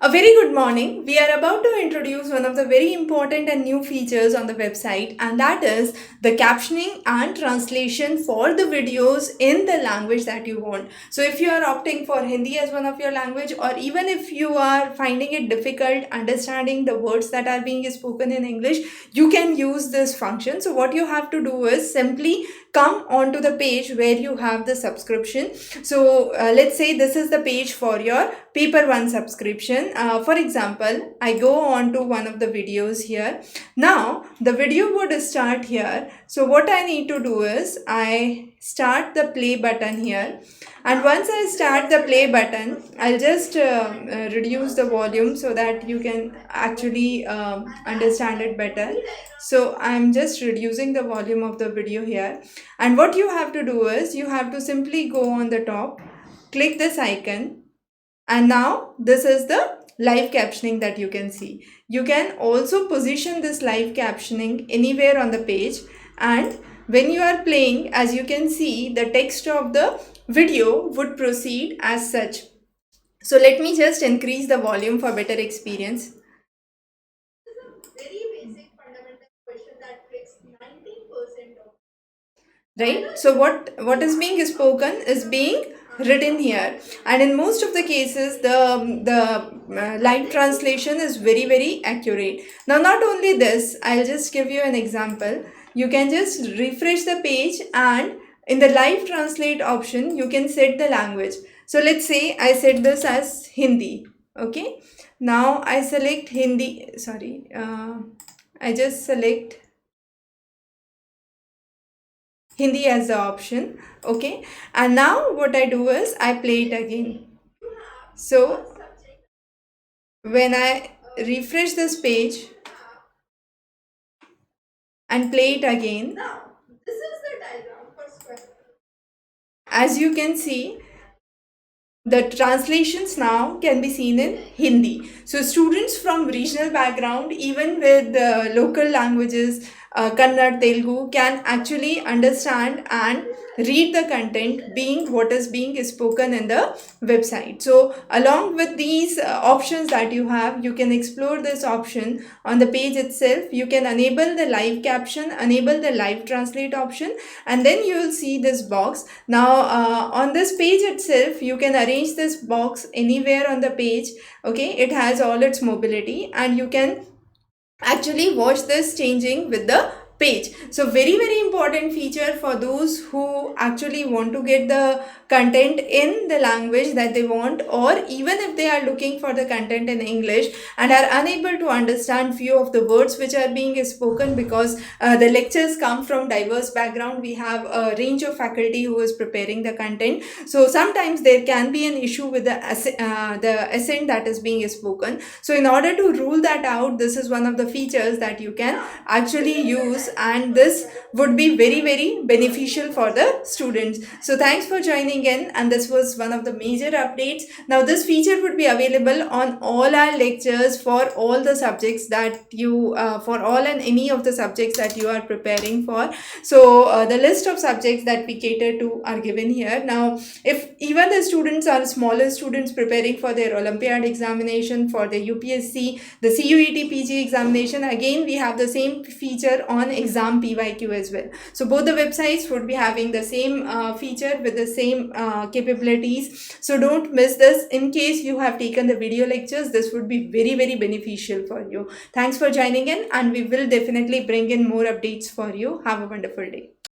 A very good morning. We are about to introduce one of the very important and new features on the website, and that is the captioning and translation for the videos in the language that you want. So, if you are opting for Hindi as one of your language, or even if you are finding it difficult understanding the words that are being spoken in English, you can use this function. So, what you have to do is simply come onto the page where you have the subscription. So, let's say this is the page for your Paper One subscription. For example, I go on to one of the videos here. Now the video would start here. So what I need to do is I start the play button here, and once I start the play button, I'll just reduce the volume so that you can actually understand it better. So I'm just reducing the volume of the video here, and what you have to do is you have to simply go on the top, click this icon, and now this is the live captioning that you can see. You can also position this live captioning anywhere on the page, and when you are playing, as you can see, the text of the video would proceed as such. So let me just increase the volume for better experience. Very basic fundamental question that takes 90% of. Right? So what is being spoken is being written here, and in most of the cases the live translation is very accurate. Now not only this, I'll just give you an example. You can just refresh the page, and in the live translate option you can set the language. So let's say I set this as Hindi. Okay, now I select Hindi. I just select Hindi as the option. Okay, and now what I do is I play it again. So when I refresh this page and play it again, as you can see, the translations now can be seen in Hindi. So students from regional background, even with local languages, Kannada, Telugu, can actually understand and read the content being what is being spoken in the website. So along with these options that you have, you can explore this option on the page itself. You can enable the live caption, enable the live translate option, and then you will see this box. Now on this page itself, you can arrange this box anywhere on the page. Okay, it has all its mobility, and you can actually watch this changing with the page. So very important feature for those who actually want to get the content in the language that they want, or even if they are looking for the content in English and are unable to understand few of the words which are being spoken, because the lectures come from diverse background. We have a range of faculty who is preparing the content, so sometimes there can be an issue with the accent that is being spoken. So in order to rule that out, this is one of the features that you can actually use, and this would be very beneficial for the students. So thanks for joining in, and this was one of the major updates. Now this feature would be available on all our lectures for all the subjects that you for all and any of the subjects that you are preparing for. So the list of subjects that we cater to are given here. Now if even the students are smaller students preparing for their Olympiad examination, for the UPSC, the CUET PG examination, again we have the same feature on exam PYQ as well. So both the websites would be having the same feature with the same capabilities. So don't miss this. In case you have taken the video lectures, this would be very beneficial for you. Thanks for joining in, and we will definitely bring in more updates for you. Have a wonderful day.